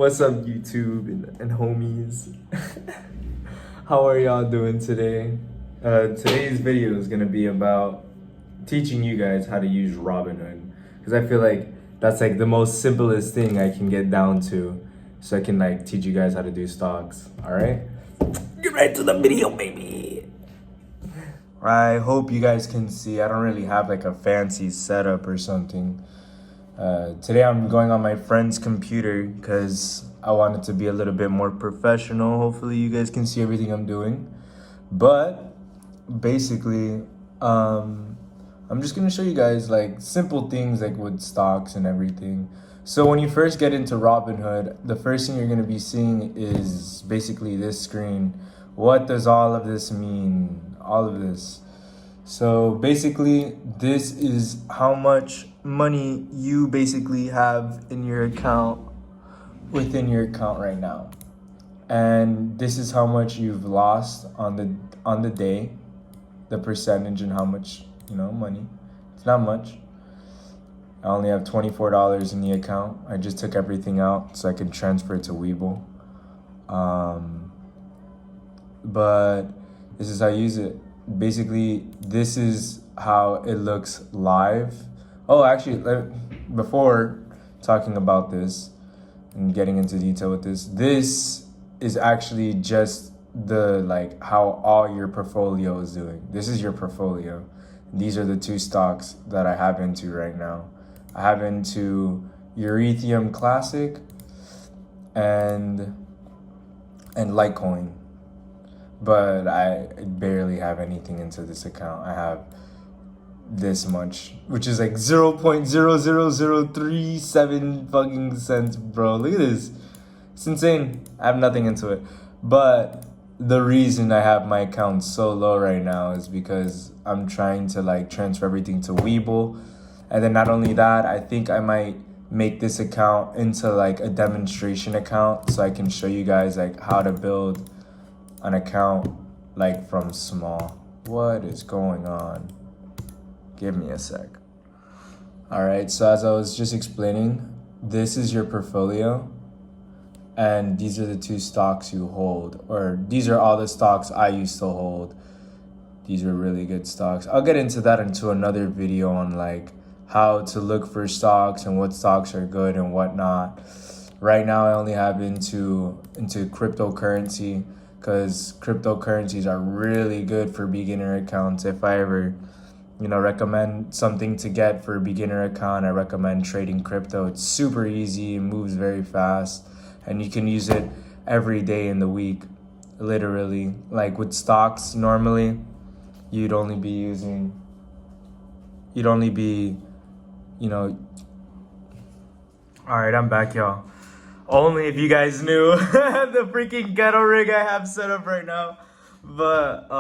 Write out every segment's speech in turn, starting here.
What's up, YouTube and homies? How are y'all doing today? Today's video is gonna be about teaching you guys how to use Robinhood, because I feel like that's like the most simplest thing I can get down to, so I can like teach you guys how to do stocks. All right, get right to the video, baby. I hope you guys can see. I don't really have like a fancy setup or something. Today I'm going on my friend's computer because I want it to be a little bit more professional. Hopefully you guys can see everything I'm doing. But basically, I'm just gonna show you guys like simple things like with stocks and everything. So when you first get into Robinhood, the first thing you're gonna be seeing is basically this screen. What does all of this mean? All of this. So basically, this is how much money you basically have in your account, within your account right now. And this is how much you've lost on the day, the percentage and how much, money. It's not much. I only have $24 in the account. I just took everything out so I can transfer it to Webull. But this is how I use it. Basically, this is how it looks live. Oh, actually, before talking about this and getting into detail with this is actually just the like how all your portfolio is doing. This is your portfolio. These are the two stocks that I have into right now. I have into Ethereum Classic and Litecoin. But I barely have anything into this account. I have this much, which is like 0.00037 fucking cents, bro. Look at this. It's insane. I have nothing into it. But the reason I have my account so low right now is because I'm trying to like transfer everything to Webull. And then not only that, I think I might make this account into like a demonstration account so I can show you guys like how to build an account like from small. What is going on? Give me a sec. All right, so as I was just explaining, this is your portfolio and these are the two stocks you hold, or these are all the stocks I used to hold. These are really good stocks. I'll get into that into another video on like how to look for stocks and what stocks are good and whatnot. Right now I only have into cryptocurrency, because cryptocurrencies are really good for beginner accounts. If I ever, recommend something to get for a beginner account, I recommend trading crypto. It's super easy, it moves very fast, and you can use it every day in the week, literally. Like with stocks, normally, you'd only be, all right, I'm back, y'all. Only if you guys knew the freaking ghetto rig I have set up right now. But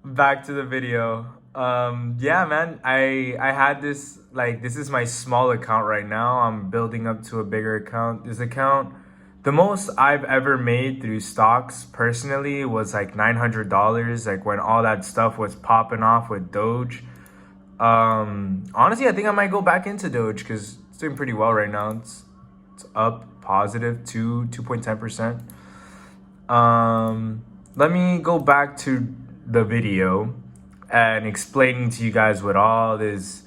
back to the video. Yeah, man, I had this, like, this is my small account right now. I'm building up to a bigger account. This account, the most I've ever made through stocks personally was like $900, like when all that stuff was popping off with Doge. Honestly, I think I might go back into Doge because it's doing pretty well right now. It's up positive 2.10%. Let me go back to the video and explaining to you guys what all this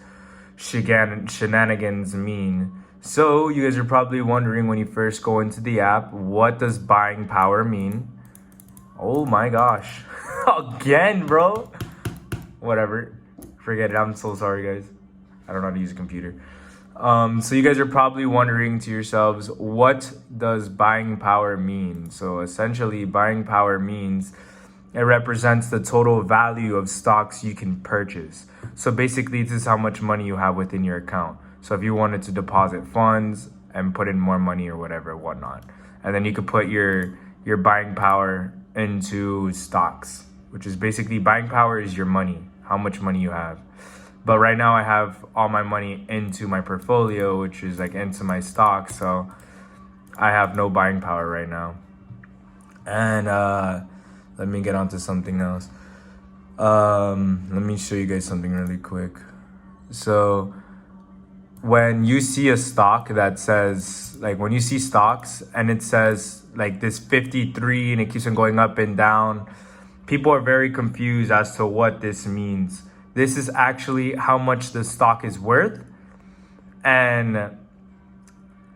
shenanigans mean. So you guys are probably wondering when you first go into the app, what does buying power mean? Oh my gosh. Again, bro. Whatever. Forget it. I'm so sorry, guys. I don't know how to use a computer. So you guys are probably wondering to yourselves, what does buying power mean? So essentially, buying power means it represents the total value of stocks you can purchase. So basically, this is how much money you have within your account. So if you wanted to deposit funds and put in more money or whatever, whatnot, and then you could put your buying power into stocks, which is basically buying power is your money, how much money you have. But right now I have all my money into my portfolio, which is like into my stocks. So I have no buying power right now. And let me get on to something else. Let me show you guys something really quick. So when you see a stock that says, like, when you see stocks and it says like this 53 and it keeps on going up and down, people are very confused as to what this means. This is actually how much the stock is worth. And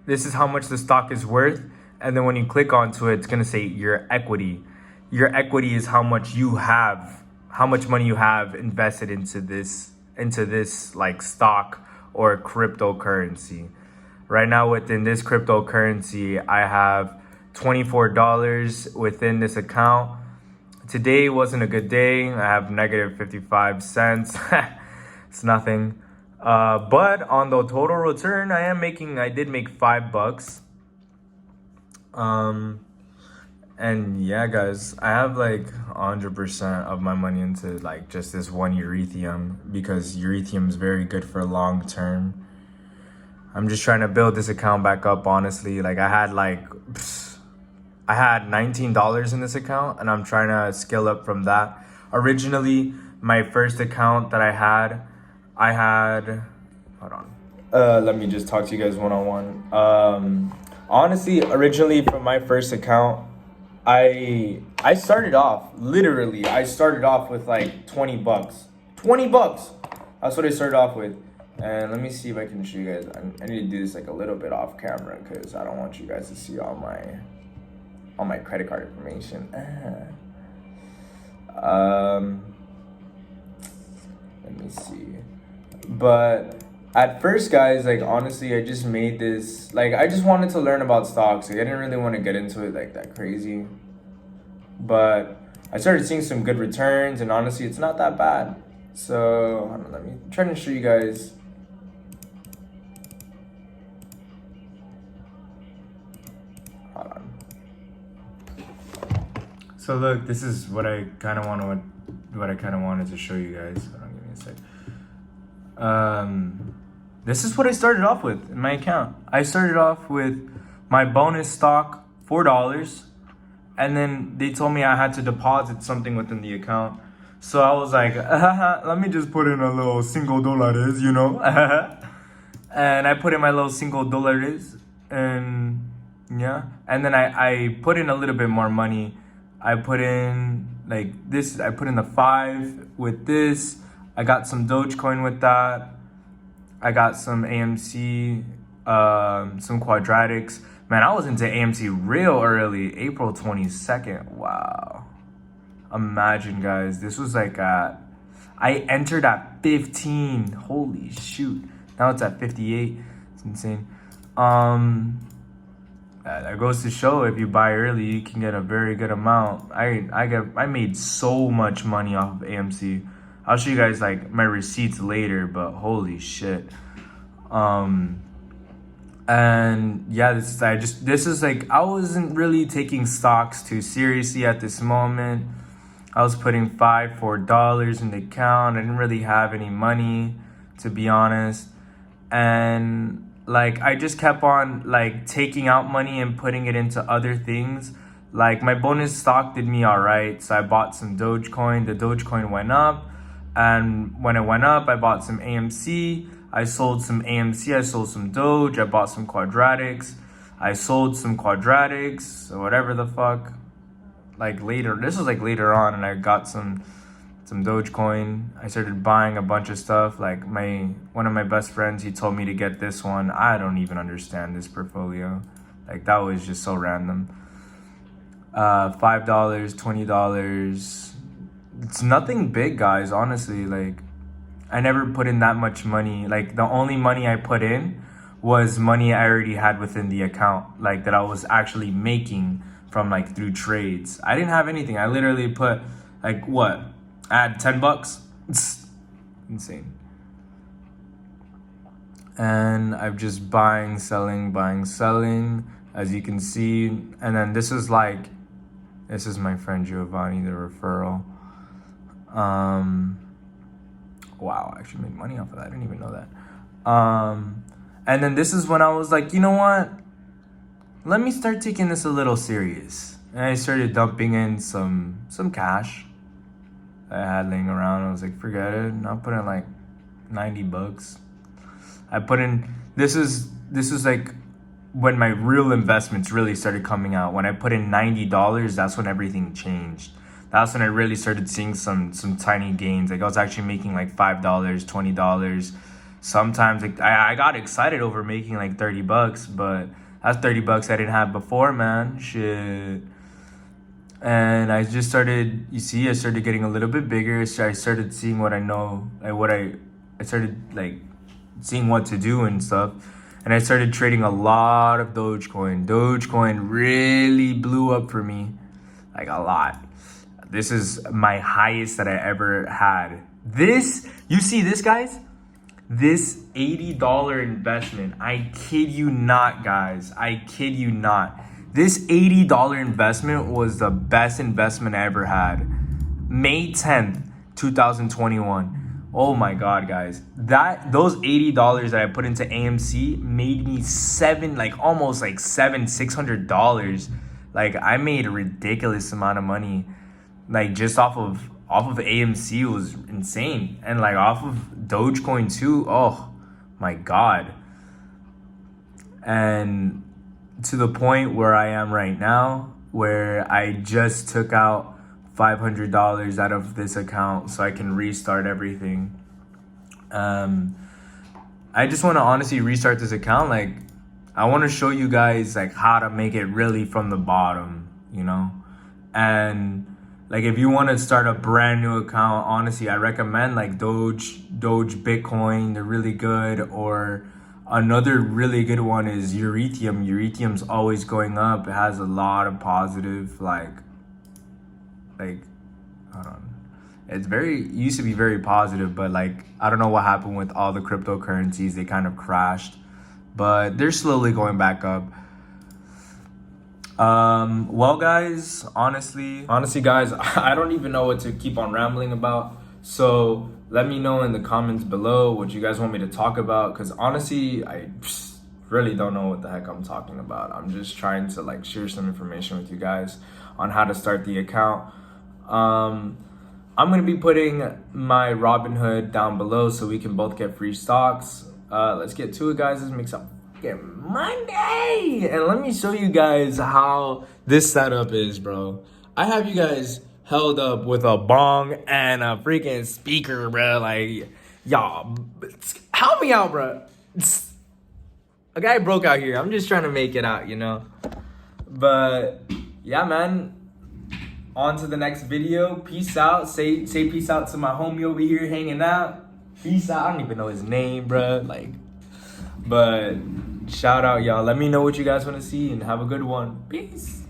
this is how much the stock is worth. And then when you click onto it, it's going to say your equity. Your equity is how much you have, how much money you have invested into this like stock or cryptocurrency. Right now within this cryptocurrency, I have $24 within this account. Today wasn't a good day. I have negative 55 cents. It's nothing. But on the total return, I did make $5. And yeah, guys, I have like 100% of my money into like just this one Ethereum, because Ethereum is very good for long term. I'm just trying to build this account back up, honestly. Like I had $19 in this account, and I'm trying to scale up from that. Originally, my first account that I had, hold on. Let me just talk to you guys one-on-one. Honestly, originally from my first account, I started off with like $20. $20. That's what I started off with. And let me see if I can show you guys. I need to do this like a little bit off camera, because I don't want you guys to see all my credit card information. Let me see. But at first, guys, like honestly, I just made this, like I just wanted to learn about stocks. Like I didn't really want to get into it like that crazy. But I started seeing some good returns, and honestly, it's not that bad. So hold on, let me try to show you guys. Hold on. So look, this is what I kind of wanted to show you guys. Hold on, give me a sec. This is what I started off with in my account. I started off with my bonus stock, $4. And then they told me I had to deposit something within the account. So I was like, let me just put in a little $5, you know? And I put in my little $5, and yeah. And then I put in a little bit more money. I put in like this, I put in the 5 with this. I got some Dogecoin with that. I got some AMC, some Quadratics. Man, I was into AMC real early, April 22nd. Wow. Imagine, guys, this was like I entered at 15. Holy shoot. Now it's at 58. It's insane. That goes to show, if you buy early, you can get a very good amount. I made so much money off of AMC. I'll show you guys like my receipts later, but holy shit. And yeah, this is like, I wasn't really taking stocks too seriously at this moment. I was putting $4 in the account. I didn't really have any money, to be honest. And like, I just kept on like taking out money and putting it into other things. Like my bonus stock did me all right. So I bought some Dogecoin. The Dogecoin went up. And when it went up, I bought some AMC. I sold some AMC, I sold some Doge, I bought some Quadratics, I sold some Quadratics, or whatever the fuck. Like later, this was like later on, and I got some Dogecoin. I started buying a bunch of stuff. Like one of my best friends, he told me to get this one. I don't even understand this portfolio. Like that was just so random. $5, $20. It's nothing big, guys, honestly. Like I never put in that much money. Like the only money I put in was money I already had within the account, like that I was actually making from like through trades. I didn't have anything. I literally put like what? I had $10. It's insane. And I'm just buying, selling, as you can see. And then this is my friend Giovanni, the referral. Wow, I actually made money off of that. I didn't even know that. And then this is when I was like, you know what? Let me start taking this a little serious. And I started dumping in some cash that I had laying around. I was like, forget it. And I'll put in like $90. I put in, this is like when my real investments really started coming out. When I put in $90, that's when everything changed. That's when I really started seeing some tiny gains. Like I was actually making like $5, $20. Sometimes like I got excited over making like $30, but that's $30 I didn't have before, man. Shit. And I just started, I started getting a little bit bigger. So I started seeing what I know, like I started like seeing what to do and stuff. And I started trading a lot of Dogecoin. Dogecoin really blew up for me, like a lot. This is my highest that I ever had. This, you see this, guys? This $80 investment, I kid you not, guys. I kid you not. This $80 investment was the best investment I ever had. May 10th, 2021. Oh my God, guys. Those $80 that I put into AMC made me almost $600. Like I made a ridiculous amount of money. Like just off of AMC was insane. And like off of Dogecoin too. Oh my God. And to the point where I am right now, where I just took out $500 out of this account so I can restart everything. I just want to honestly restart this account. Like I want to show you guys like how to make it really from the bottom, you know? And like if you want to start a brand new account, honestly, I recommend like Doge Bitcoin. They're really good. Or another really good one is Ethereum. Ethereum's always going up. It has a lot of positive like hold on. It used to be very positive, but like I don't know what happened with all the cryptocurrencies. They kind of crashed, but they're slowly going back up. Well, guys, honestly, guys, I don't even know what to keep on rambling about. So let me know in the comments below what you guys want me to talk about. Because honestly, I really don't know what the heck I'm talking about. I'm just trying to like share some information with you guys on how to start the account. I'm going to be putting my Robinhood down below so we can both get free stocks. Let's get to it, guys. Let's make some Monday. And let me show you guys how this setup is, bro. I have you guys held up with a bong and a freaking speaker, bro. Like, y'all, help me out, bro. A guy broke out here. I'm just trying to make it out, you know? But, yeah, man. On to the next video. Peace out. Say peace out to my homie over here hanging out. Peace out. I don't even know his name, bro. Like, but shout out, y'all. Let me know what you guys want to see and have a good one. Peace.